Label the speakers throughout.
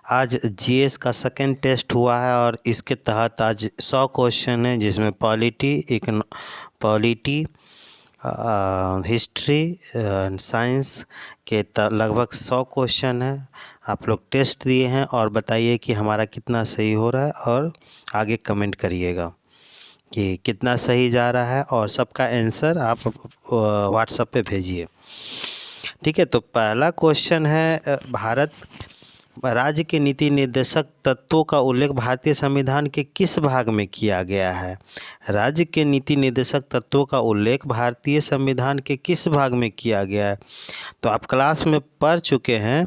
Speaker 1: आज जीएस का second test हुआ है और इसके तहत आज 100 क्वेश्चन है, जिसमें पॉलिटी, हिस्ट्री एंड साइंस के लगभग 100 क्वेश्चन है। आप लोग टेस्ट दिए हैं और बताइए कि हमारा कितना सही हो रहा है, और आगे कमेंट करिएगा कि कितना सही जा रहा है, और सबका आंसर आप व्हाट्सएप पे भेजिए। ठीक है, तो पहला क्वेश्चन है, भारत राज्य के नीति निर्देशक तत्वों का उल्लेख भारतीय संविधान के किस भाग में किया गया है? राज्य के नीति निर्देशक तत्वों का उल्लेख भारतीय संविधान के किस भाग में किया गया है? तो आप क्लास में पढ़ चुके हैं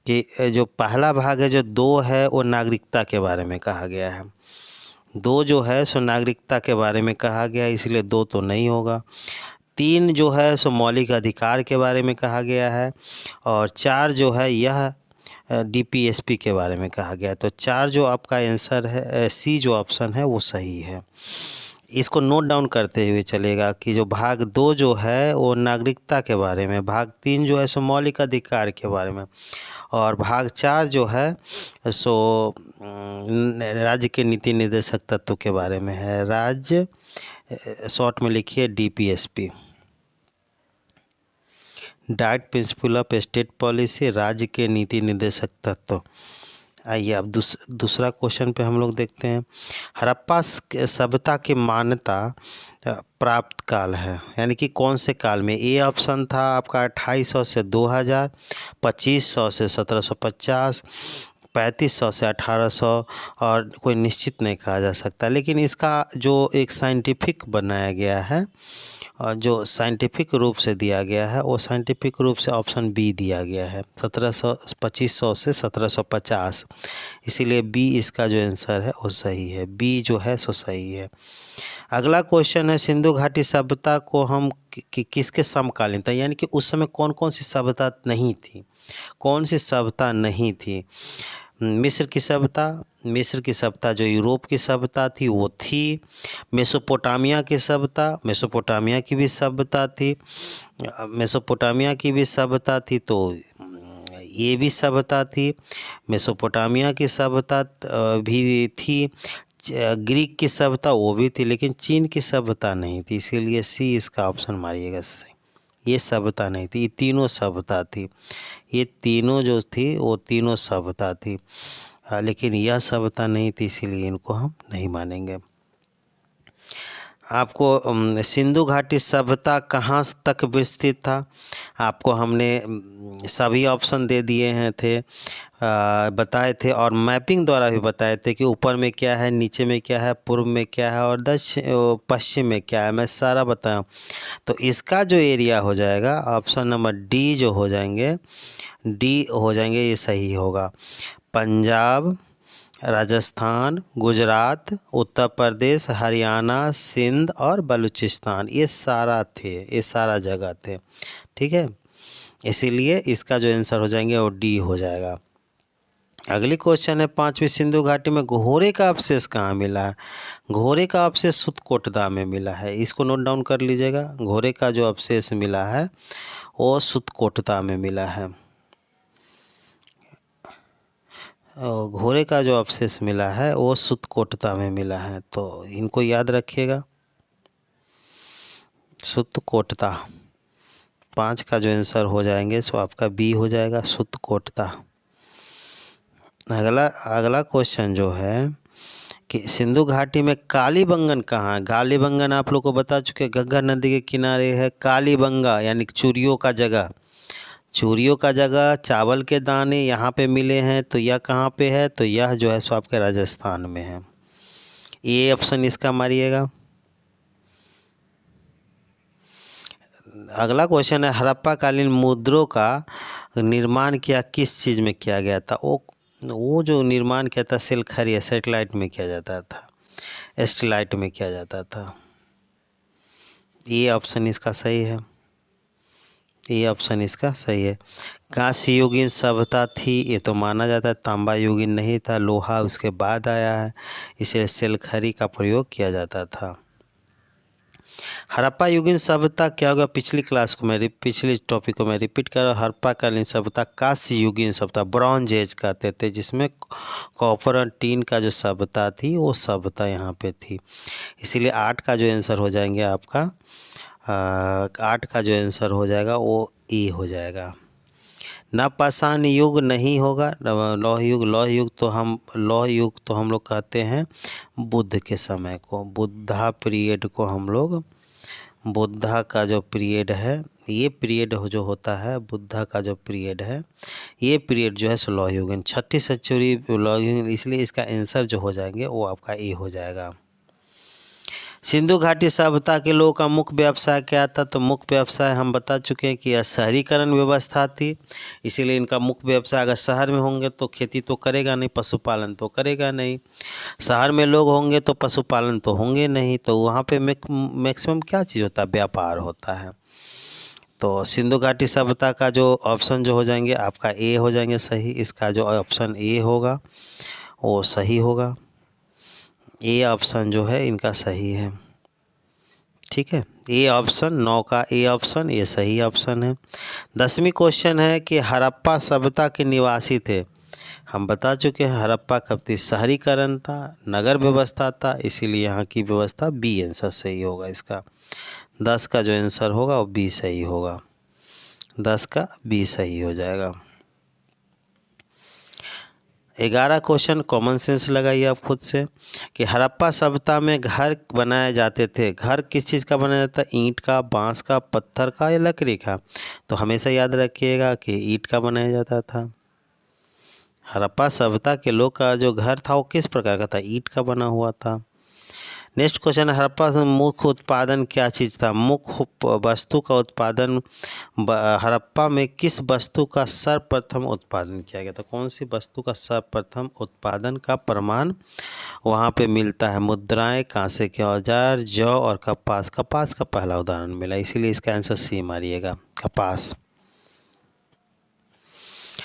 Speaker 1: कि जो पहला भाग है, जो 2 है, वो नागरिकता के बारे में कहा गया है। 2 जो है सो नागरिकता के बारे में कहा गया है, इसलिए 2 तो नहीं होगा। 3 जो है सो मौलिक अधिकार के बारे में कहा गया है, और 4 जो है यह डीपीएसपी के बारे में कहा गया। तो 4 जो आपका आंसर है, सी जो ऑप्शन है वो सही है। इसको नोट डाउन करते हुए चलेगा कि जो भाग 2 जो है वो नागरिकता के बारे में, भाग 3 जो है सो मौलिक अधिकार के बारे में, और भाग 4 जो है सो राज्य के नीति निर्देशक तत्व के बारे में है। राज्य शॉर्ट में लिखिए DPSP, direct principle of state policy, राज्य के नीति निर्देशक तत्व। आइए अब दूसरा क्वेश्चन पे हम लोग देखते हैं। हड़प्पा सभ्यता की मान्यता प्राप्त काल है, यानी कि कौन से काल में? ए ऑप्शन था आपका 2800 से 2000, 2500 से 1750, 3500 से 1800, और कोई निश्चित नहीं कहा जा सकता। लेकिन इसका जो एक साइंटिफिक बनाया गया है और जो साइंटिफिक रूप से दिया गया है, वो साइंटिफिक रूप से ऑप्शन बी दिया गया है, 2500 से 1750। इसीलिए बी इसका जो आंसर है वो सही है, बी जो है सो सही है। अगला क्वेश्चन है, सिंधु घाटी सभ्यता को हम किसके समकालीन था, यानी कि उस समय कौन कौन सी सभ्यता नहीं थी? कौन सी सभ्यता नहीं थी? मिस्र की सभ्यता जो यूरोप की सभ्यता थी वो थी। मेसोपोटामिया की सभ्यता, मेसोपोटामिया की भी सभ्यता थी, तो ये भी सभ्यता थी। मेसोपोटामिया की सभ्यता भी थी। ग्रीक की सभ्यता वो भी थी, लेकिन चीन की सभ्यता नहीं थी, इसीलिए सी इसका ऑप्शन मारिएगा सही। ये सभ्यता नहीं थी, ये तीनों सभ्यता थी। ये तीनों जो थी वो तीनों सभ्यता थी, लेकिन यह सभ्यता नहीं थी, इसीलिए इनको हम नहीं मानेंगे। आपको सिंधु घाटी सभ्यता कहाँ तक विस्तृत था? आपको हमने सभी ऑप्शन दे दिए हैं थे, बताए थे, और मैपिंग द्वारा भी बताए थे कि ऊपर में क्या है, नीचे में क्या है, पूर्व में क्या है, और पश्चिम में क्या है, मैं सारा बताया। तो इसका जो एरिया हो जाएगा, ऑप्शन नंबर डी जो हो जाएंगे, ये सही होगा। पंजाब, राजस्थान, गुजरात, उत्तर प्रदेश, हरियाणा, सिंध और बलूचिस्तान, ये सारा जगह थे। ठीक है, इसीलिए इसका जो आंसर हो जाएंगे वो डी हो जाएगा। अगली क्वेश्चन है, 5वीं सिंधु घाटी में घोड़े का अवशेष कहाँ मिला है? घोड़े का अवशेष सुतकोटदा में मिला है, इसको नोट डाउन कर लीजिएगा। घोड़े का जो अवशेष मिला है वो सुतकोटदा में मिला है। घोड़े का जो अवशेष मिला है वो सुतकोटदा में मिला है, तो इनको याद रखिएगा, सुतकोटदा। 5 का जो आंसर हो जाएंगे सो आपका बी हो जाएगा, सुतकोटदा। अगला क्वेश्चन जो है कि सिंधु घाटी में कालीबंगन कहाँ है? कालीबंगन आप लोग को बता चुके, गंगा नदी के किनारे है कालीबंगा, यानी चूड़ियों का जगह, चावल के दाने यहाँ पे मिले हैं। तो यह कहाँ पे है? तो यह जो है सो आपके राजस्थान में है। ये ऑप्शन इसका मारिएगा। अगला क्वेश्चन है, हड़प्पा कालीन मुद्राओं का निर्माण किस चीज़ में किया गया था? वो जो निर्माण किया था सिलखरी सैटेलाइट में किया जाता था, स्टेलाइट में किया जाता था। ये ऑप्शन इसका सही है, ये ऑप्शन इसका सही है। कांस्य युगीन सभ्यता थी, ये तो माना जाता है। तांबा युगीन नहीं था, लोहा उसके बाद आया है, इसलिए सिलखरी का प्रयोग किया जाता था। हड़प्पा युगीन सभ्यता क्या होगा, पिछली टॉपिक को मैं रिपीट कर रहा हूँ। हड़प्पा कालीन सभ्यता कांस्य युगीन सभ्यता, ब्रॉन्ज एज कहते थे, जिसमें कॉपर और टीन का जो सभ्यता थी वो सभ्यता यहाँ पे थी। इसीलिए 8 का जो आंसर हो जाएंगे आपका 8 का जो आंसर हो जाएगा वो ए हो जाएगा। नवपाषाण युग नहीं होगा। लौह युग तो हम लोग कहते हैं बुद्ध के समय को, बुद्धा पीरियड को हम लोग, बुद्धा का जो पीरियड है, ये पीरियड जो होता है बुद्धा का जो पीरियड है, ये पीरियड जो है सो लौह युगीन, 6ठी सेंचुरी लौह युगीन। इसलिए इसका आंसर जो हो जाएंगे वो आपका ए हो जाएगा। सिंधु घाटी सभ्यता के लोगों का मुख्य व्यवसाय क्या था, तो मुख्य व्यवसाय हम बता चुके हैं कि यह शहरीकरण व्यवस्था थी। इसीलिए इनका मुख्य व्यवसाय, अगर शहर में होंगे तो खेती तो करेगा नहीं, पशुपालन तो करेगा नहीं। शहर में लोग होंगे तो पशुपालन तो होंगे नहीं, तो वहाँ पे मैक्सिमम क्या चीज़ होता है, व्यापार होता है। तो सिंधु घाटी सभ्यता का जो ऑप्शन जो हो जाएंगे आपका ए हो जाएंगे सही। इसका जो ऑप्शन ए होगा वो सही होगा। ए ऑप्शन जो है इनका सही है, ठीक है। ए ऑप्शन 9 का ए ऑप्शन ये सही ऑप्शन है। 10वीं क्वेश्चन है कि हड़प्पा सभ्यता के निवासी थे। हम बता चुके हैं हड़प्पा कब थी, शहरीकरण था, नगर व्यवस्था था, इसीलिए यहाँ की व्यवस्था बी आंसर सही होगा इसका। 10 का जो आंसर होगा वो बी सही होगा, 10 का बी सही हो जाएगा। 11 क्वेश्चन कॉमन सेंस लगाइए आप खुद से कि हड़प्पा सभ्यता में घर बनाए जाते थे। घर किस चीज़ का बनाया जाता है, ईंट का, बांस का, पत्थर का या लकड़ी का। तो हमेशा याद रखिएगा कि ईंट का बनाया जाता था। हड़प्पा सभ्यता के लोग का जो घर था वो किस प्रकार का था, ईंट का बना हुआ था। नेक्स्ट क्वेश्चन, हड़प्पा से मुख्य उत्पादन क्या चीज़ था, मुख्य वस्तु का उत्पादन हड़प्पा में किस वस्तु का सर्वप्रथम उत्पादन किया गया था, कौन सी वस्तु का सर्वप्रथम उत्पादन का प्रमाण वहाँ पे मिलता है, मुद्राएं, कांसे के औजार, जौ और कपास। कपास का पहला उदाहरण मिला, इसीलिए इसका आंसर सी मारिएगा, कपास।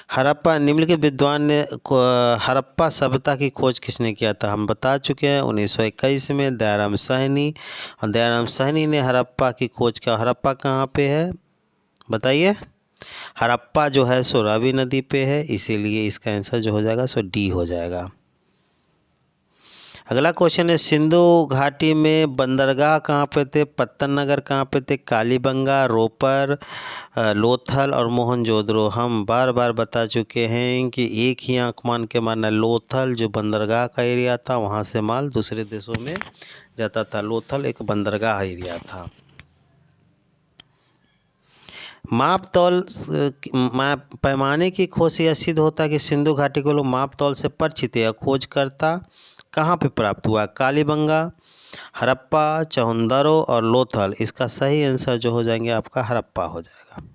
Speaker 1: हड़प्पा, निम्नलिखित विद्वान ने हड़प्पा सभ्यता की खोज किसने किया था, हम बता चुके हैं 1921 में दयाराम साहनी। और दयाराम साहनी ने हड़प्पा की खोज किया। हड़प्पा कहाँ पे है बताइए, हड़प्पा जो है सो रावी नदी पे है, इसीलिए इसका आंसर जो हो जाएगा सो डी हो जाएगा। अगला क्वेश्चन है, सिंधु घाटी में बंदरगाह कहाँ पे थे, पत्तन नगर कहाँ पे थे, कालीबंगा, रोपर, लोथल और मोहनजोदड़ो। हम बार बार बता चुके हैं कि एक ही आंख मान के मारना, लोथल जो बंदरगाह का एरिया था, वहाँ से माल दूसरे देशों में जाता था। लोथल एक बंदरगाह एरिया था। माप तौल पैमाने की खोज से यह सिद्ध होता है कि सिंधु घाटी को लोग माप तौल से परिचित है। खोजकर्ता कहाँ पे प्राप्त हुआ, कालीबंगा, हड़प्पा, चौहंदरो और लोथल। इसका सही आंसर जो हो जाएंगे आपका हड़प्पा हो जाएगा।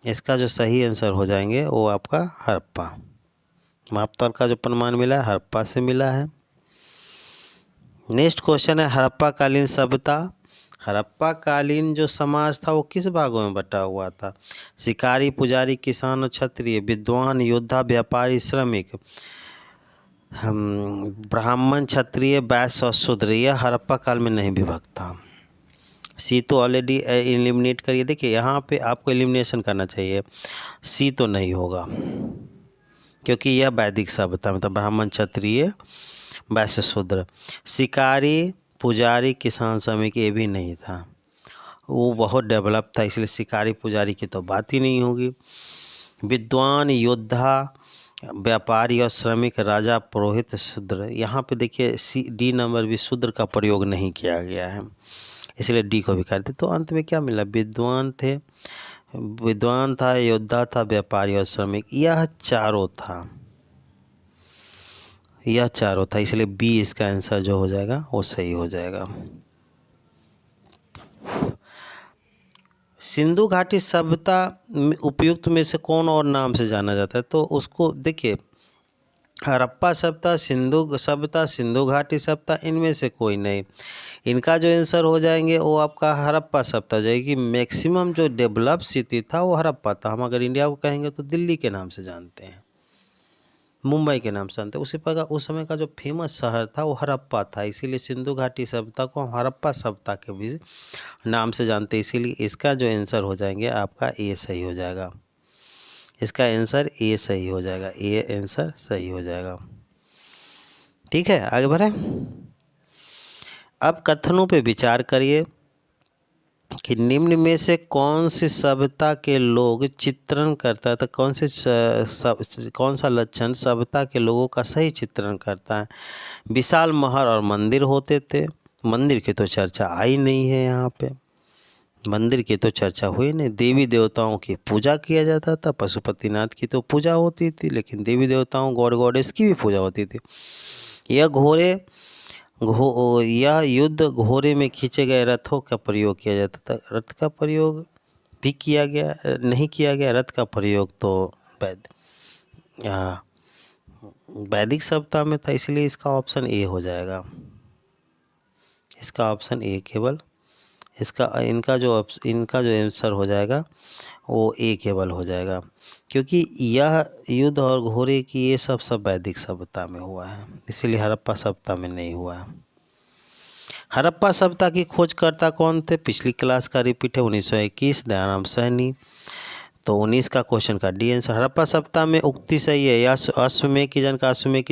Speaker 1: इसका जो सही आंसर हो जाएंगे वो आपका हड़प्पा। माप तौल का जो प्रमाण मिला है हड़प्पा से मिला है। नेक्स्ट क्वेश्चन है, हड़प्पा कालीन सभ्यता, हड़प्पा कालीन जो समाज था वो किस भागों में बटा हुआ था, शिकारी, पुजारी, किसान और क्षत्रिय, विद्वान, योद्धा, व्यापारी, श्रमिक, ब्राह्मण, क्षत्रिय, वैश्य और शूद्र। यह हड़प्पा काल में नहीं विभक्त था। सी तो ऑलरेडी एलिमिनेट करिए। देखिए यहाँ पे आपको एलिमिनेशन करना चाहिए, सी तो नहीं होगा क्योंकि यह वैदिक सभ्यता मतलब ब्राह्मण, क्षत्रिय, वैश्य, शूद्र। शिकारी, पुजारी, किसान, श्रमिक ये भी नहीं था, वो बहुत डेवलप था, इसलिए शिकारी पुजारी की तो बात ही नहीं होगी। विद्वान, योद्धा, व्यापारी और श्रमिक, राजा, पुरोहित, शूद्र। यहाँ पे देखिए सी डी नंबर भी शूद्र का प्रयोग नहीं किया गया है, इसलिए डी को भी करते। तो अंत में क्या मिला, विद्वान थे, विद्वान था, योद्धा था, व्यापारी और श्रमिक, यह चारों था, यह चारों था, इसलिए बी इसका आंसर जो हो जाएगा वो सही हो जाएगा। सिंधु घाटी सभ्यता उपयुक्त में से कौन और नाम से जाना जाता है, तो उसको देखिए हड़प्पा सभ्यता, सिंधु सभ्यता, सिंधु घाटी सभ्यता, इनमें से कोई नहीं। इनका जो आंसर हो जाएंगे वो आपका हड़प्पा सभ्यता हो जाएगी। मैक्सिमम जो डेवलप सिटी था वो हड़प्पा था। हम अगर इंडिया को कहेंगे तो दिल्ली के नाम से जानते हैं, मुंबई के नाम से जानते। उसी प्रकार उस समय का जो फेमस शहर था वो हड़प्पा था, इसीलिए सिंधु घाटी सभ्यता को हम हड़प्पा सभ्यता के भी नाम से जानते हैं। इसीलिए इसका जो आंसर हो जाएंगे आपका ए सही हो जाएगा। इसका आंसर ए सही हो जाएगा, ए आंसर सही हो जाएगा। ठीक है, आगे बढ़े। अब कथनों पे विचार करिए कि निम्न में से कौन सी सभ्यता के लोग चित्रण करता था, कौन सा लक्षण सभ्यता के लोगों का सही चित्रण करता है। विशाल महल और मंदिर होते थे। मंदिर की तो चर्चा आई नहीं है यहाँ पे, मंदिर की तो चर्चा हुई नहीं। देवी देवताओं की पूजा किया जाता था, पशुपतिनाथ की तो पूजा होती थी, लेकिन देवी देवताओं गॉड गॉडेस की भी पूजा होती थी। यह युद्ध घोड़े में खींचे गए रथों का प्रयोग किया जाता था। रथ का प्रयोग भी किया गया, नहीं किया गया। रथ का प्रयोग तो वैदिक सभ्यता में था, इसलिए इसका ऑप्शन ए हो जाएगा। इसका ऑप्शन ए केवल इनका जो आंसर हो जाएगा वो ए केवल हो जाएगा, क्योंकि यह युद्ध और घोड़े की ये सब वैदिक सभ्यता में हुआ है, इसीलिए हड़प्पा सभ्यता में नहीं हुआ है। हड़प्पा सभ्यता की खोजकर्ता कौन थे? पिछली क्लास का रिपीट है, 1921, दयाराम सैनी। तो 19 का क्वेश्चन का डी आंसर। हड़प्पा सभ्यता में उक्ति सही है या अश्वमेध की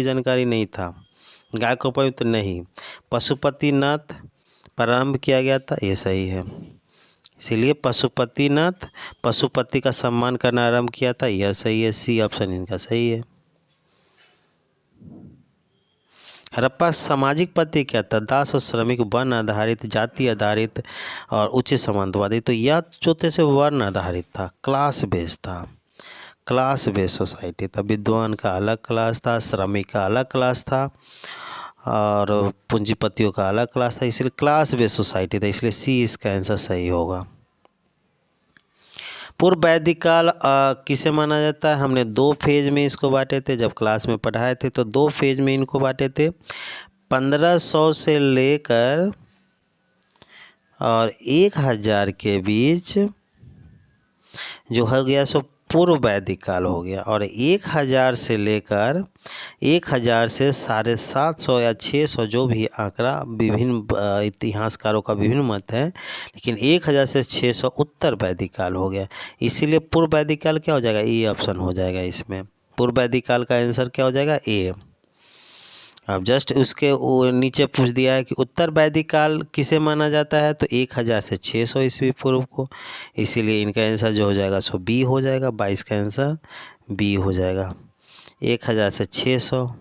Speaker 1: जानकारी नहीं था। गाय को पवित्र नहीं। पशुपतिनाथ प्रारंभ किया गया था, ये सही है। इसीलिए पशुपति का सम्मान करना आरंभ किया था, यह सही है। सी ऑप्शन इनका सही है। हड़प्पा सामाजिक पद्धति क्या था? दास और श्रमिक, वर्ण आधारित, जाति आधारित और उच्च समांतवादी। तो यह चौथे से वर्ण आधारित था, क्लास बेस था, क्लास बेस सोसाइटी था। विद्वान का अलग क्लास था, श्रमिक का अलग क्लास था और पूंजीपतियों का अलग क्लास था, इसलिए क्लास बेस सोसाइटी था, इसलिए सी इसका आंसर सही होगा। पूर्व वैदिक काल किसे माना जाता है? हमने 2 फेज में इसको बांटे थे, जब क्लास में पढ़ाए थे तो 2 फेज में इनको बांटे थे। 1500 से लेकर और 1000 के बीच जो हो गया सो पूर्व वैदिक काल हो गया, और 1000 से लेकर 1000 से 750 या 600 जो भी आंकड़ा, विभिन्न इतिहासकारों का विभिन्न मत है, लेकिन 1000 से 600 उत्तर वैदिक काल हो गया। इसीलिए पूर्व वैदिक काल क्या हो जाएगा? ए ऑप्शन हो जाएगा। इसमें पूर्व वैदिक काल का आंसर क्या हो जाएगा? ए। अब जस्ट उसके नीचे पूछ दिया है कि उत्तर वैदिक काल किसे माना जाता है, तो 1000 से 600 ईस्वी पूर्व को, इसीलिए इनका आंसर जो हो जाएगा सो बी हो जाएगा। 22 का आंसर बी हो जाएगा, 1000 से 600।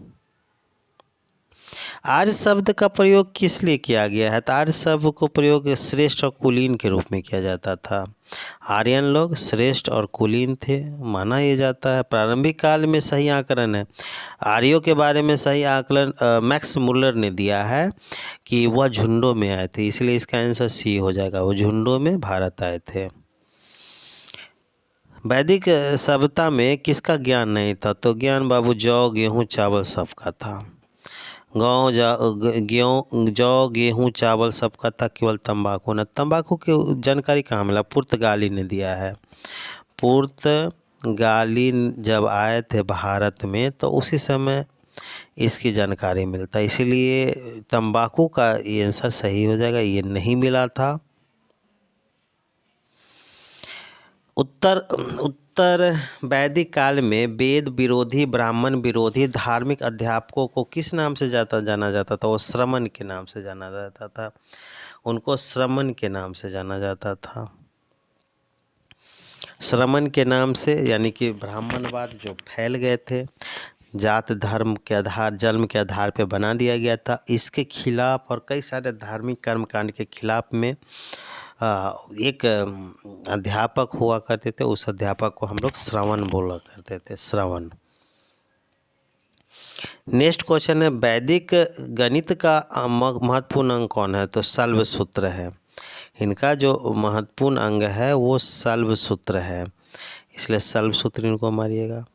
Speaker 1: आर्य शब्द का प्रयोग किस लिए किया गया है? तो आर्य शब्द को प्रयोग श्रेष्ठ और कुलीन के रूप में किया जाता था। आर्यन लोग श्रेष्ठ और कुलीन थे, माना यह जाता है। प्रारंभिक काल में सही आकलन है, आर्यों के बारे में सही आकलन मैक्स मुलर ने दिया है कि वह झुंडों में आए थे, इसलिए इसका आंसर सी हो जाएगा, वो झुंडों में भारत आए थे। वैदिक सभ्यता में किसका ज्ञान नहीं था? तो ज्ञान बाबू जौ गेहूँ चावल सबका था। जौ गेहूँ चावल सबका था, केवल तंबाकू न। तंबाकू की जानकारी कहाँ मिला? पुर्तगाली ने दिया है। पुर्तगाली जब आए थे भारत में तो उसी समय इसकी जानकारी मिलता है, इसीलिए तंबाकू का ये आंसर सही हो जाएगा, ये नहीं मिला था। उत्तर वैदिक काल में वेद विरोधी, ब्राह्मण विरोधी धार्मिक अध्यापकों को किस नाम से जाना जाता था? वो श्रमण के नाम से जाना जाता था, उनको श्रमण के नाम से जाना जाता था। श्रमण के नाम से, यानी कि ब्राह्मणवाद जो फैल गए थे, जात धर्म के आधार, जन्म के आधार पे बना दिया गया था, इसके खिलाफ और कई सारे धार्मिक कर्मकांड के खिलाफ में एक अध्यापक हुआ करते थे, उस अध्यापक को हम लोग श्रवण बोला करते थे, श्रवण। नेक्स्ट क्वेश्चन है, वैदिक गणित का महत्वपूर्ण अंग कौन है? तो शल्व सूत्र है। इनका जो महत्वपूर्ण अंग है वो शल्व सूत्र है, इसलिए शल्व सूत्र इनको मारिएगा।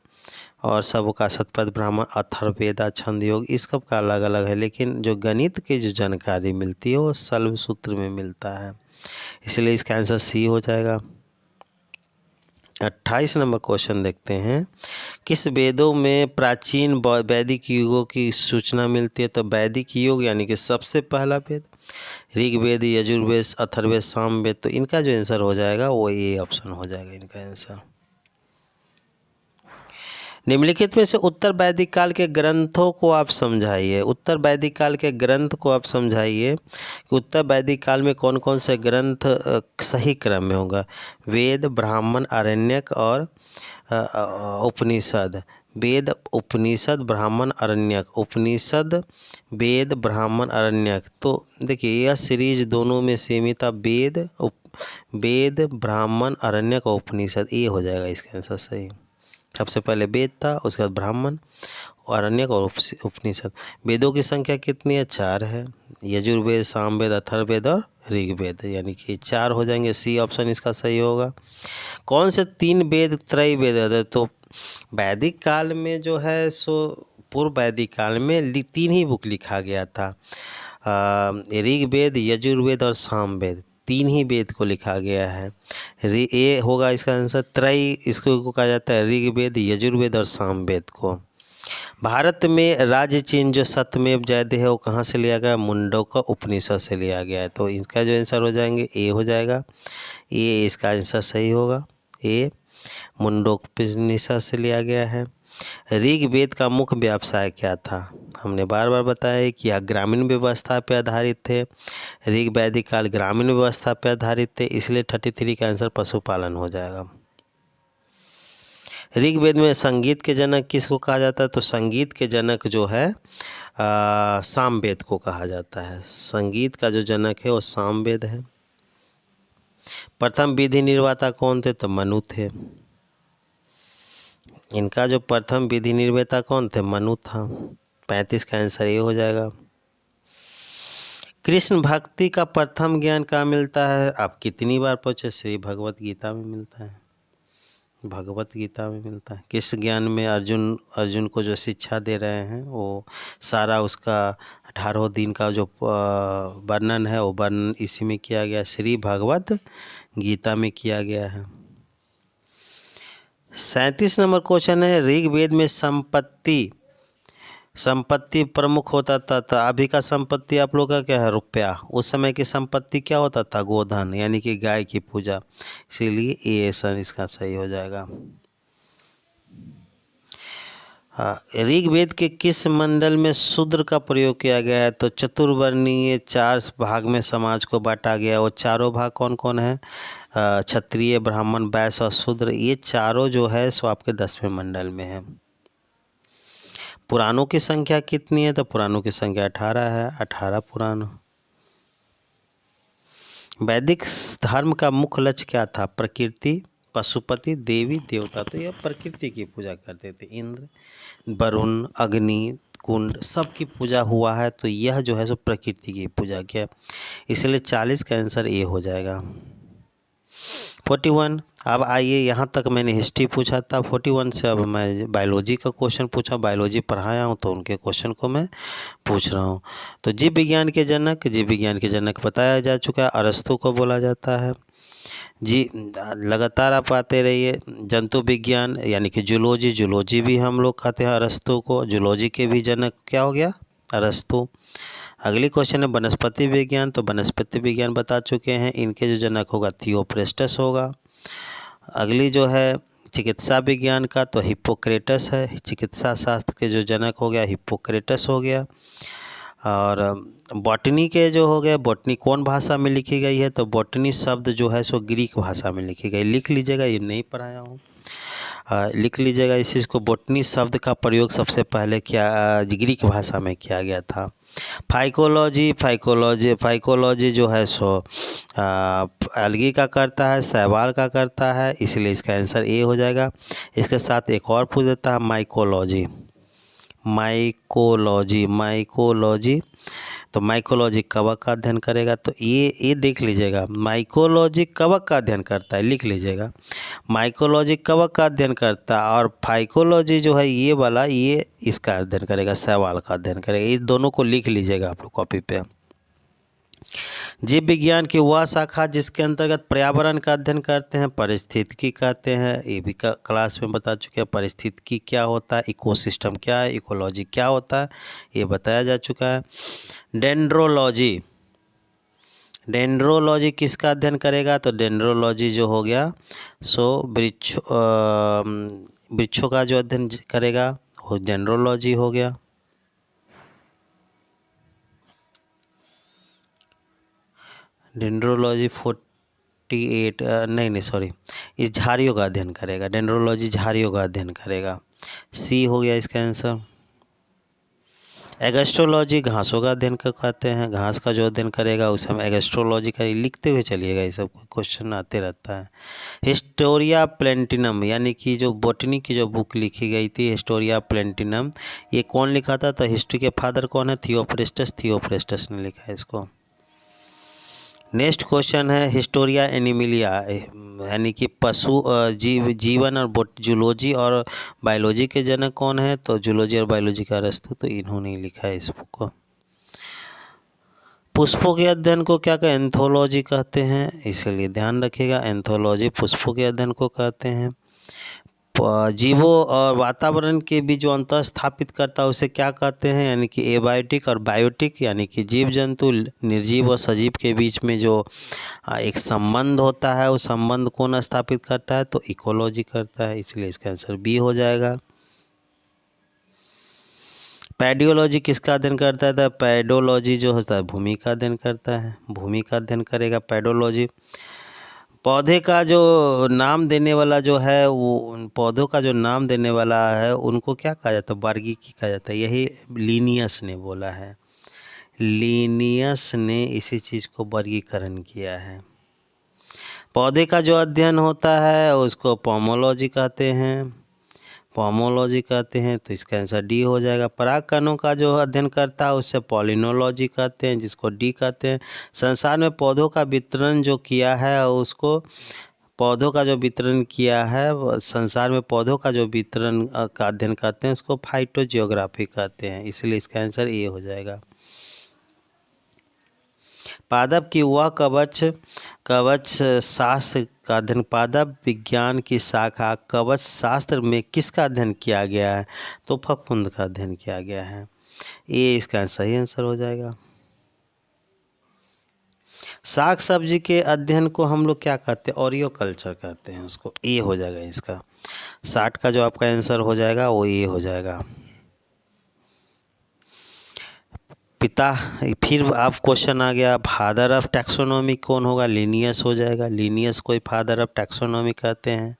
Speaker 1: और सबका शतपथ ब्राह्मण, अथर्ववेदा, छंद योग, इस सब का अलग अलग है, लेकिन जो गणित की जो जानकारी मिलती है वो शल्व सूत्र में मिलता है, इसलिए इसका आंसर सी हो जाएगा। 28 नंबर क्वेश्चन देखते हैं। किस वेदों में प्राचीन वैदिक युगों की सूचना मिलती है? तो वैदिक युग यानी कि सबसे पहला वेद ऋग्वेद, यजुर्वेद, अथर्ववेद, सामवेद। तो इनका जो आंसर हो जाएगा वो ये ऑप्शन हो जाएगा इनका आंसर। निम्नलिखित में से उत्तर वैदिक काल के ग्रंथों को आप समझाइए। उत्तर वैदिक काल के ग्रंथ को आप समझाइए कि उत्तर वैदिक काल में कौन कौन से ग्रंथ सही क्रम में होगा। वेद, ब्राह्मण, आरण्यक और उपनिषद। वेद, उपनिषद, ब्राह्मण, आरण्यक। उपनिषद, वेद, ब्राह्मण, आरण्यक। तो देखिए यह सीरीज दोनों में सीमित था। वेद, ब्राह्मण, आरण्यक और उपनिषद, ये हो जाएगा इसका आंसर सही। सबसे पहले वेद था, उसके बाद ब्राह्मण, आरण्यक और उपनिषद। वेदों की संख्या कितनी है? 4 है। यजुर्वेद, सामवेद, अथर्ववेद और ऋग्वेद, यानी कि 4 हो जाएंगे। सी ऑप्शन इसका सही होगा। कौन से 3 वेद त्रय वेद है? तो वैदिक काल में जो है सो पूर्व वैदिक काल में 3 ही बुक लिखा गया था। ऋग्वेद, यजुर्वेद और सामवेद, 3 ही वेद को लिखा गया है। ये होगा इसका आंसर। त्रय इसको कहा जाता है, ऋग्वेद, यजुर्वेद और सामवेद को। भारत में राज्य चिन्ह जो सत्यमेव जयते है वो कहाँ से लिया गया? मुंडक उपनिषद से लिया गया है। तो इसका जो आंसर हो जाएंगे ए हो जाएगा। ये इसका आंसर सही होगा। ए मुंडक उपनिषद से लिया गया है। ऋग्वेद का मुख्य व्यवसाय क्या था? हमने बार बार बताया कि यह ग्रामीण व्यवस्था पर आधारित थे। ऋग्वैदिक काल ग्रामीण व्यवस्था पर आधारित थे, इसलिए 33 का आंसर पशुपालन हो जाएगा। ऋग्वेद में संगीत के जनक किसको कहा जाता है? तो संगीत के जनक जो है सामवेद को कहा जाता है। संगीत का जो जनक है वो सामवेद है। प्रथम विधि निर्माता कौन थे? तो मनु थे। इनका जो प्रथम विधि निर्माता कौन थे? मनु था। 35 का आंसर ये हो जाएगा। कृष्ण भक्ति का प्रथम ज्ञान कहाँ मिलता है? आप कितनी बार पूछे? श्री भगवत गीता में मिलता है। भगवत गीता में मिलता है। किस ज्ञान में अर्जुन को जो शिक्षा दे रहे हैं वो सारा उसका 18 दिन का जो वर्णन है वो वर्णन इसी में किया गया, श्री भगवत गीता में किया गया है। 37 नंबर क्वेश्चन है। ऋग्वेद में संपत्ति प्रमुख होता था। तो अभी का संपत्ति आप लोग का क्या है? रुपया। उस समय की संपत्ति क्या होता था? गोधन, यानी कि गाय की पूजा। इसीलिए ए सर इसका सही हो जाएगा। ऋग्वेद के किस मंडल में शूद्र का प्रयोग किया गया है? तो चतुर्वर्णीय 4 भाग में समाज को बांटा गया। वो चारों भाग कौन कौन है? क्षत्रिय, ब्राह्मण, वैश्य और शूद्र। ये चारों जो है सो आपके 10वें मंडल में है। पुराणों की संख्या कितनी है? तो पुराणों की संख्या 18 है। 18 पुराण। वैदिक धर्म का मुख्य लक्ष्य क्या था? प्रकृति, पशुपति, देवी, देवता। तो यह प्रकृति की पूजा करते थे। इंद्र, वरुण, अग्नि, कुंड, सब की पूजा हुआ है। तो यह जो है सो प्रकृति की पूजा किया, इसलिए 40 का आंसर ए हो जाएगा। 41। अब आइए, यहाँ तक मैंने हिस्ट्री पूछा था। 41 से अब मैं बायोलॉजी का क्वेश्चन पूछा। बायोलॉजी पढ़ाया हूँ तो उनके क्वेश्चन को मैं पूछ रहा हूँ। तो जीव विज्ञान के जनक बताया जा चुका है, अरस्तु को बोला जाता है। जी लगातार आप आते रहिए। जंतु विज्ञान यानी कि जूलॉजी भी हम लोग कहते हैं अरस्तु को। जूलॉजी के भी जनक क्या हो गया? अरस्तु। अगली क्वेश्चन है वनस्पति विज्ञान। तो वनस्पति विज्ञान बता चुके हैं, इनके जो जनक होगा थियोफ्रेस्टस होगा। अगली जो है चिकित्सा विज्ञान का, तो हिप्पोक्रेटस है। चिकित्सा शास्त्र के जो जनक हो गया हिप्पोक्रेटस हो गया। और बॉटनी के जो हो गए, बॉटनी कौन भाषा में लिखी गई है? तो बॉटनी शब्द जो है सो ग्रीक भाषा में लिखी गई। लिख लीजिएगा, ये नहीं पढ़ाया हूँ, लिख लीजिएगा इस चीज़ को। बॉटनी शब्द का प्रयोग सबसे पहले ग्रीक भाषा में किया गया था। फाइकोलॉजी जो है सो अलगी का करता है, शैवाल का करता है, इसलिए इसका आंसर ए हो जाएगा। इसके साथ एक और पूछ देता है माइकोलॉजी। तो माइकोलॉजी कवक का अध्ययन करेगा। तो ये देख लीजिएगा, माइकोलॉजी कवक का अध्ययन करता है, लिख लीजिएगा। माइकोलॉजी कवक का अध्ययन करता है और फाइकोलॉजी जो है ये वाला, ये इसका अध्ययन करेगा, शैवाल का अध्ययन करेगा। ये दोनों को लिख लीजिएगा आप लोग कॉपी पे। जीव विज्ञान की वह शाखा जिसके अंतर्गत पर्यावरण का अध्ययन करते हैं पारिस्थितिकी कहते हैं। ये भी क्लास में बता चुके हैं। पारिस्थितिकी क्या होता है, इकोसिस्टम क्या है, इकोलॉजी क्या होता है, ये बताया जा चुका है। डेंड्रोलॉजी, डेंड्रोलॉजी किसका अध्ययन करेगा, तो डेंड्रोलॉजी जो हो गया सो वृक्षों का जो अध्ययन करेगा वो डेंड्रोलॉजी हो गया। डेंड्रोलॉजी 48 नहीं सॉरी, इस झाड़ियों का अध्ययन करेगा। डेंड्रोलॉजी झाड़ियों का अध्ययन करेगा। सी हो गया इसका आंसर। एगस्ट्रोलॉजी घासों का अध्ययन कहते हैं। घास का जो अध्ययन करेगा उसे हम एगस्ट्रोलॉजी का लिखते हुए चलिएगा, ये सब क्वेश्चन आते रहता है। हिस्टोरिया प्लेंटिनम यानी कि जो बॉटनी की जो बुक लिखी गई थी हिस्टोरिया प्लेंटिनम, ये कौन लिखा था, तो हिस्ट्री के फादर कौन है, थियोफ्रेस्टस। थियोफ्रेस्टस ने लिखा है इसको। नेक्स्ट क्वेश्चन है हिस्टोरिया एनिमिलिया यानी कि पशु जीवन और जूलॉजी और बायोलॉजी के जनक कौन है, तो जूलॉजी और बायोलॉजी का अरस्तु, तो इन्होंने लिखा है इस बुक को। पुष्पों के अध्ययन को क्या कहते हैं, एंथोलॉजी कहते हैं, इसलिए ध्यान रखिएगा एंथोलॉजी पुष्पों के अध्ययन को कहते हैं। जीवों और वातावरण के बीच जो अंतर स्थापित करता है उसे क्या कहते हैं, यानी कि एबायोटिक और बायोटिक, यानी कि जीव जंतु निर्जीव और सजीव के बीच में जो एक संबंध होता है उस संबंध कौन स्थापित करता है, तो इकोलॉजी करता है, इसलिए इसका आंसर बी हो जाएगा। पैडियोलॉजी किसका अध्ययन करता है, तो पैडोलॉजी जो होता है भूमि का अध्ययन करता है। भूमि का अध्ययन करेगा पैडोलॉजी। पौधे का जो नाम देने वाला जो है वो उन पौधों का जो नाम देने वाला है उनको क्या कहा जाता है, वर्गीकी कहा जाता है। यही लीनियस ने बोला है। लीनियस ने इसी चीज़ को वर्गीकरण किया है। पौधे का जो अध्ययन होता है उसको पोमोलॉजी कहते हैं। पोमोलॉजी कहते हैं, तो इसका आंसर डी हो जाएगा। परागकणों का जो अध्ययन करता है उससे पॉलिनोलॉजी कहते हैं, जिसको डी कहते हैं। संसार में पौधों का वितरण जो किया है उसको पौधों का जो वितरण किया है संसार में पौधों का जो वितरण का अध्ययन करते हैं उसको फाइटोजियोग्राफी कहते हैं, इसलिए इसका आंसर ए हो जाएगा। पादप की वह कवच शास्त्र का अध्ययन, पादप विज्ञान की शाखा कवच शास्त्र में किसका अध्ययन किया गया है, तो फफूंद का अध्ययन किया गया है। ये इसका सही आंसर हो जाएगा। साग सब्जी के अध्ययन को हम लोग क्या कहते हैं, ऑरियो कल्चर कहते हैं उसको, ये हो जाएगा इसका। 60 का जो आपका आंसर हो जाएगा वो ये हो जाएगा। पिता, फिर आप क्वेश्चन आ गया फादर ऑफ टैक्सोनॉमी कौन होगा, लीनियस हो जाएगा। लीनियस को फादर ऑफ टैक्सोनॉमी कहते हैं।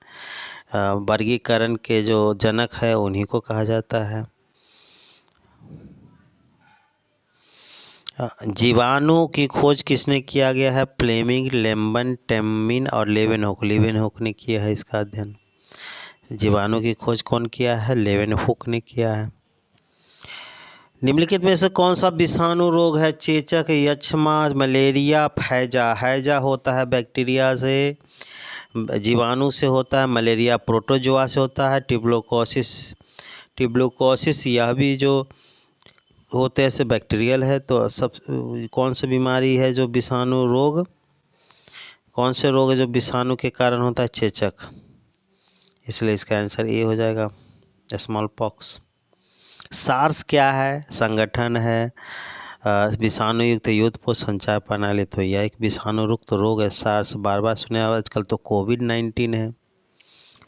Speaker 1: वर्गीकरण के जो जनक है उन्हीं को कहा जाता है। जीवाणु की खोज किसने किया गया है, फ्लेमिंग, लेम्बन, टेमिन और लेवेनहुक। लेवेनहुक ने किया है इसका अध्ययन। जीवाणु की खोज कौन किया है, लेवेनहुक ने किया है। निम्नलिखित में से कौन सा विषाणु रोग है, चेचक, यक्ष्मा, मलेरिया, हैजा। हैजा होता है बैक्टीरिया से, जीवाणु से होता है। मलेरिया प्रोटोजोआ से होता है। ट्यूबरकुलोसिस यह भी जो होते हैं ऐसे बैक्टीरियल है। तो सब कौन सी बीमारी है जो विषाणु रोग, कौन से रोग है जो विषाणु के कारण होता है, चेचक, इसलिए इसका आंसर ए हो जाएगा, स्मॉल पॉक्स। सार्स क्या है, संगठन है विषाणु युक्त युद्धपोष संचार प्रणाली, तो यह एक विषाणु युक्त रोग है। सार्स बार बार सुने आजकल, तो कोविड-19 है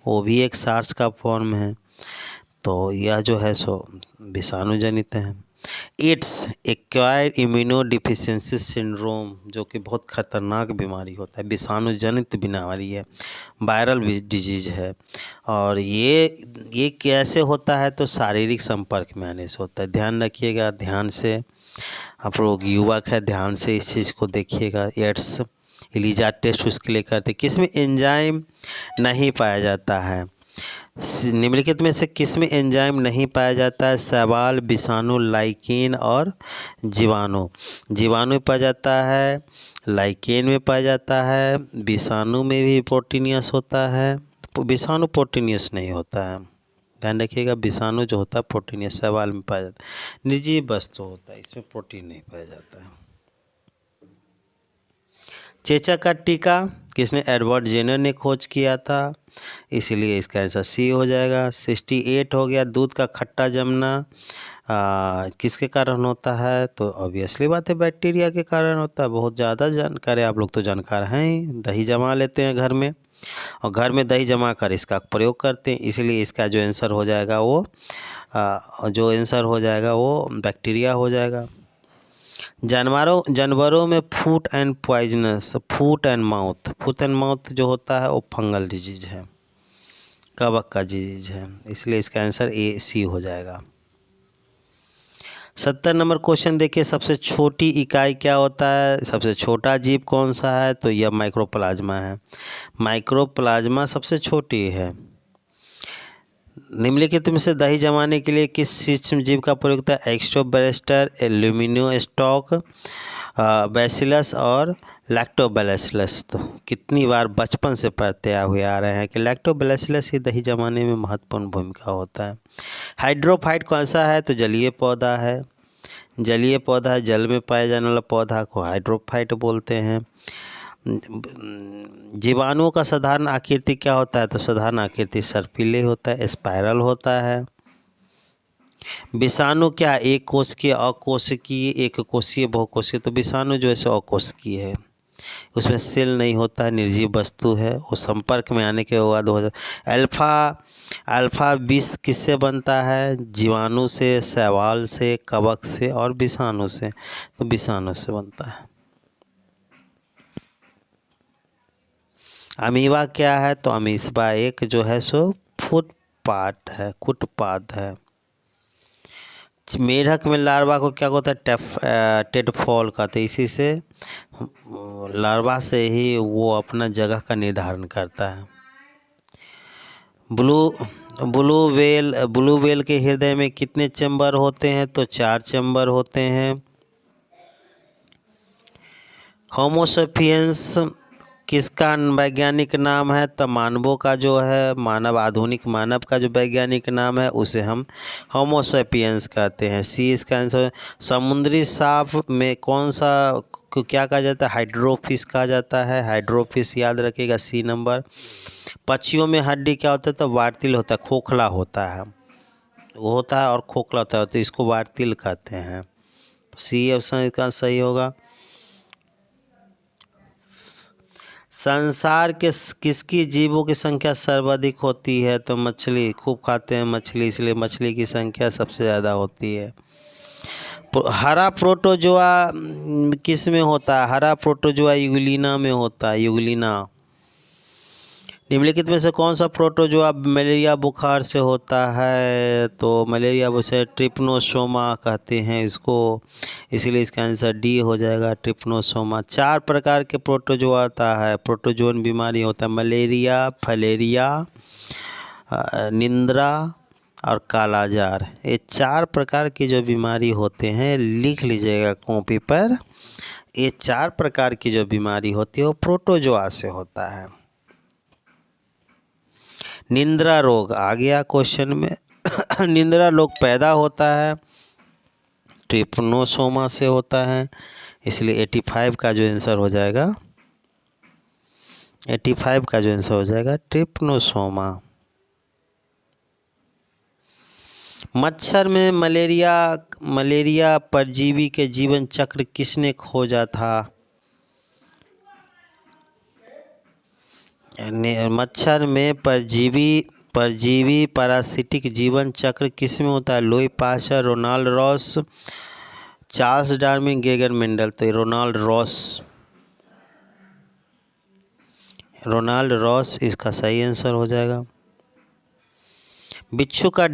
Speaker 1: वो भी एक सार्स का फॉर्म है, तो यह जो है सो विषाणु जनित है। AIDS, acquired immuno deficiency syndrome, जो कि बहुत खतरनाक बीमारी होता है, विषाणु जनित बीमारी है, वायरल डिजीज है। और ये कैसे होता है, तो शारीरिक संपर्क में आने से होता है। ध्यान रखिएगा, ध्यान से आप लोग युवक है, ध्यान से इस चीज़ को देखिएगा। एड्स एलिजा टेस्ट उसके लिए करते, किसमें एंजाइम नहीं पाया जाता है, निम्नलिखित में से किसमें एंजाइम नहीं पाया जाता है, शैवाल, विषाणु, लाइकेन और जीवाणु। जीवाणु में पाया जाता है, लाइकेन में पाया जाता है, विषाणु में भी प्रोटीनियस होता है, विषाणु प्रोटीनियस नहीं होता है। ध्यान रखिएगा, विषाणु जो होता है प्रोटीनियस शैवाल में पाया जाता है। निर्जीव वस्तु होता है, इसमें प्रोटीन नहीं पाया जाता है। चेचक का टीका किसने, एडवर्ड जेनर ने खोज किया था, इसीलिए इसका आंसर सी हो जाएगा। 68 हो गया, दूध का खट्टा जमना किसके कारण होता है, तो ऑब्वियसली बात है बैक्टीरिया के कारण होता है। बहुत ज़्यादा जानकार है, आप लोग तो जानकार हैं ही। दही जमा लेते हैं घर में, और घर में दही जमा कर इसका प्रयोग करते हैं, इसलिए इसका जो आंसर हो जाएगा वो बैक्टीरिया हो जाएगा। जानवरों में फूट एंड माउथ जो होता है वो फंगल डिजीज है, कवक का डिजीज है, इसलिए इसका आंसर ए सी हो जाएगा। 70 नंबर क्वेश्चन देखिए, सबसे छोटी इकाई क्या होता है, सबसे छोटा जीव कौन सा है, तो यह माइक्रोप्लाज्मा है। माइक्रोप्लाज्मा सबसे छोटी है। निम्नलिखित में से दही जमाने के लिए किस सूक्ष्म जीव का प्रयोग होता है, एक्स्ट्रोबैक्टर, लुमिनोस्टॉक, बैसिलस और लैक्टोबैसिलस। तो कितनी बार बचपन से पढ़ते हुए आ रहे हैं कि लैक्टोबैसिलस ही दही जमाने में महत्वपूर्ण भूमिका होता है। हाइड्रोफाइट कौन सा है, तो जलीय पौधा है। जलीय पौधा है, जल में पाए जाने वाला पौधा को हाइड्रोफाइट बोलते हैं। जीवाणुओं का साधारण आकृति क्या होता है, तो साधारण आकृति सर्पिले होता है, स्पाइरल होता है। विषाणु क्या, एक कोशिकीय, अकोशिकीय, एक कोशीय, बहुकोशीय। तो विषाणु जो है सो अकोशिकीय है, उसमें सेल नहीं होता है, निर्जीव वस्तु है। वो संपर्क में आने के बाद हो जाए। अल्फा विष किससे बनता है, जीवाणु से, शैवाल से, कवक से और विषाणु से। तो विषाणु से बनता है। अमीबा क्या है, तो अमीबा एक जो है सो कुटपाद है। मेढक में लार्वा को क्या होता है, टेडफॉल कहते हैं। इसी से लार्वा से ही वो अपना जगह का निर्धारण करता है। ब्लू व्हेल के हृदय में कितने चैम्बर होते हैं, तो 4 चैम्बर होते हैं। होमोसेपियंस किसका वैज्ञानिक नाम है, तो मानवों का जो है आधुनिक मानव का जो वैज्ञानिक नाम है उसे हम होमोसेपियंस कहते हैं। सी इसका आंसर। समुद्री सांप में कौन सा को क्या कहा जाता है, हाइड्रोफिश कहा जाता है। हाइड्रोफिश याद रखिएगा, सी नंबर। पक्षियों में हड्डी क्या होता है, तो वार्तिल होता है, खोखला होता है, वो होता है और खोखला होता है, तो इसको वार्तिल कहते हैं। सी ऑप्शन इसका सही होगा। संसार के किसकी जीवों की संख्या सर्वाधिक होती है, तो मछली, खूब खाते हैं मछली, इसलिए मछली की संख्या सबसे ज़्यादा होती है। हरा प्रोटोजोआ किस में होता है, हरा प्रोटोजोआ यूग्लिना में होता है, यूग्लिना। निम्नलिखित में से कौन सा प्रोटोजोआ मलेरिया बुखार से होता है, तो मलेरिया वैसे ट्रिपनोसोमा कहते हैं इसको, इसीलिए इसका आंसर डी हो जाएगा, ट्रिपनोसोमा। 4 प्रकार के प्रोटोजोआ आता है, प्रोटोजोन बीमारी होता है, मलेरिया, फलेरिया, निंद्रा और कालाजार। ये 4 प्रकार की जो बीमारी होते हैं, लिख लीजिएगा कॉपी पर। ये 4 प्रकार की जो बीमारी होती है वो प्रोटोजोआ से होता है। निंद्रा रोग आ गया क्वेश्चन में। निंद्रा रोग पैदा होता है, ट्रिपनोसोमा से होता है, इसलिए 85 का जो आंसर हो जाएगा, 85 का जो आंसर हो जाएगा ट्रिपनोसोमा। मच्छर में मलेरिया परजीवी के जीवन चक्र किसने खोजा था, मच्छर में परजीवी पैरासिटिक जीवन चक्र किस में होता है, Louis Pasteur, Ronald Ross, Charles Darwin, Gregor Mendel. तो रोनाल्ड रॉस इसका सही आंसर हो जाएगा। बिच्छू का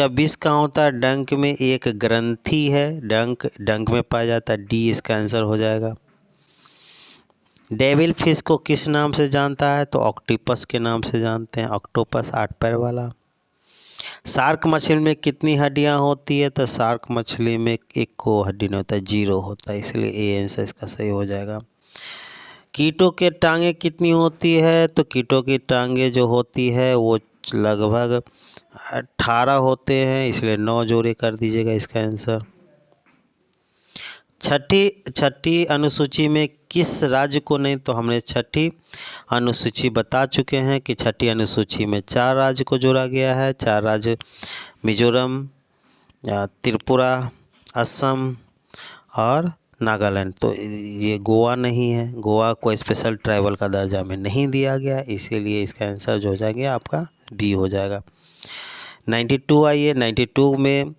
Speaker 1: विष कहाँ होता है, डंक में एक ग्रंथि है, डंक में पाया जाता है, डी इसका आंसर हो जाएगा। डेविल फिश को किस नाम से जानता है, तो ऑक्टोपस के नाम से जानते हैं, ऑक्टोपस 8 पैर वाला। शार्क मछली में कितनी हड्डियां होती है, तो शार्क मछली में एक को हड्डी नहीं होता है, 0 होता है, इसलिए ए आंसर इसका सही हो जाएगा। कीटों के टांगे कितनी होती है, तो कीटों की टांगे जो होती है वो लगभग 18 होते हैं, इसलिए 9 जोड़े कर दीजिएगा इसका आंसर। छठी अनुसूची में किस राज्य को नहीं, तो हमने छठी अनुसूची बता चुके हैं कि छठी अनुसूची में 4 राज्य को जोड़ा गया है। 4 राज्य मिजोरम, त्रिपुरा, असम और नागालैंड। तो ये गोवा नहीं है, गोवा को स्पेशल ट्राइबल का दर्जा में नहीं दिया गया, इसीलिए इसका आंसर जो हो जाएगा आपका बी हो जाएगा। 92 आइए, 92 में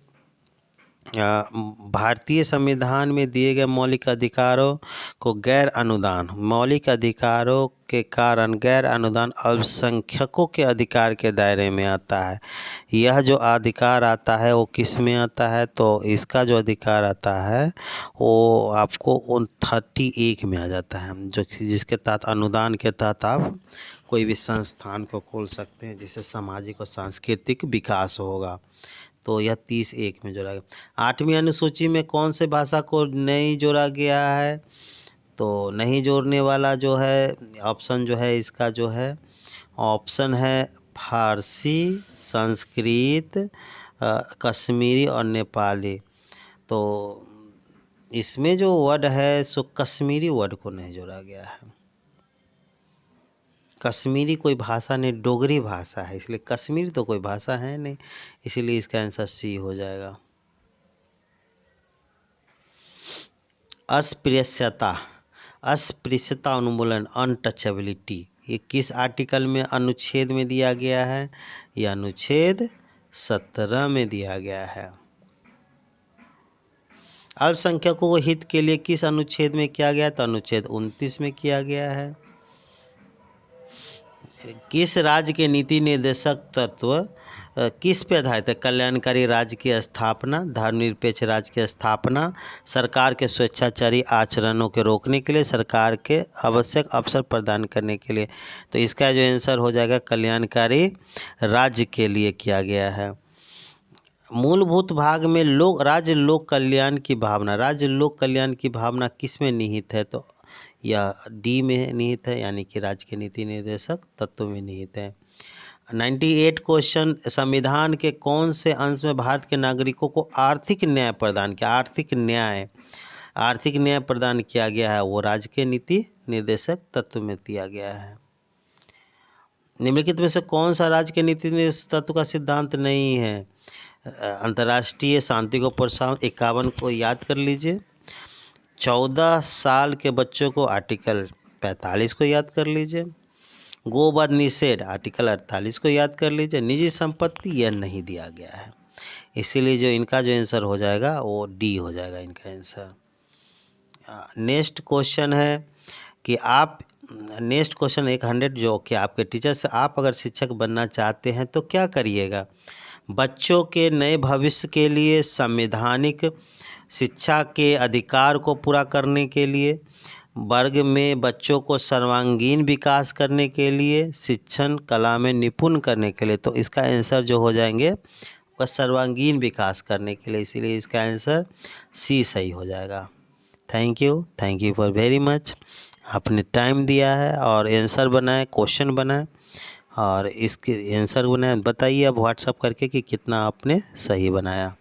Speaker 1: भारतीय संविधान में दिए गए मौलिक अधिकारों को गैर अनुदान, मौलिक अधिकारों के कारण गैर अनुदान अल्पसंख्यकों के अधिकार के दायरे में आता है। यह जो अधिकार आता है वो किस में आता है, तो इसका जो अधिकार आता है वो आपको 31 में आ जाता है, जो जिसके तहत अनुदान के तहत आप कोई भी संस्थान को खोल सकते हैं जिससे सामाजिक और सांस्कृतिक विकास होगा। तो यह 30(1) में जोड़ा गया। 8वीं अनुसूची में कौन से भाषा को नहीं जोड़ा गया है, तो नहीं जोड़ने वाला जो है ऑप्शन जो है इसका जो है ऑप्शन है फारसी, संस्कृत, कश्मीरी और नेपाली। तो इसमें जो वर्ड है सो कश्मीरी वर्ड को नहीं जोड़ा गया है। कश्मीरी कोई भाषा नहीं, डोगरी भाषा है, इसलिए कश्मीरी तो कोई भाषा है नहीं, इसीलिए इसका आंसर सी हो जाएगा। अस्पृश्यता, अस्पृश्यता उन्मूलन, अनटचेबिलिटी, ये किस आर्टिकल में अनुच्छेद में दिया गया है, यह अनुच्छेद 17 में दिया गया है। अल्पसंख्यकों के हित के लिए किस अनुच्छेद में किया गया, तो अनुच्छेद 29 में किया गया है। किस राज्य के नीति निर्देशक तत्व किस पे आधारित है, कल्याणकारी राज्य की स्थापना, धर्मनिरपेक्ष राज्य की स्थापना, सरकार के स्वेच्छाचारी आचरणों के रोकने के लिए, सरकार के आवश्यक अवसर प्रदान करने के लिए। तो इसका जो आंसर हो जाएगा कल्याणकारी राज्य के लिए किया गया है। मूलभूत भाग में राज्य लोक कल्याण की भावना, राज्य लोक कल्याण की भावना किस में निहित है, तो यह डी में निहित है, यानी कि राज्य के नीति निर्देशक तत्व में निहित है। 98 क्वेश्चन, संविधान के कौन से अंश में भारत के नागरिकों को आर्थिक न्याय प्रदान किया, आर्थिक न्याय प्रदान किया गया है, वो राज्य के नीति निर्देशक तत्व में दिया गया है। निम्नलिखित में से कौन सा राज्य के नीति निर्देशक तत्व का सिद्धांत नहीं है, अंतर्राष्ट्रीय शांति को प्रोत्साहन 51 को याद कर लीजिए, 14 साल के बच्चों को आर्टिकल 45 को याद कर लीजिए, गोवध निषेध आर्टिकल 48 को याद कर लीजिए, निजी संपत्ति यह नहीं दिया गया है, इसीलिए जो इनका जो आंसर हो जाएगा वो डी हो जाएगा इनका आंसर। नेक्स्ट क्वेश्चन है कि नेक्स्ट क्वेश्चन 100 जो कि आपके टीचर से, आप अगर शिक्षक बनना चाहते हैं तो क्या करिएगा। बच्चों के नए भविष्य के लिए, संवैधानिक शिक्षा के अधिकार को पूरा करने के लिए, वर्ग में बच्चों को सर्वांगीण विकास करने के लिए, शिक्षण कला में निपुण करने के लिए। तो इसका आंसर जो हो जाएंगे वह सर्वांगीण विकास करने के लिए, इसीलिए इसका आंसर सी सही हो जाएगा। Thank you for very much. आपने टाइम दिया है और आंसर बनाए, क्वेश्चन बनाए और इसके आंसर बनाए, बताइए अब व्हाट्सअप करके कि कितना आपने सही बनाया।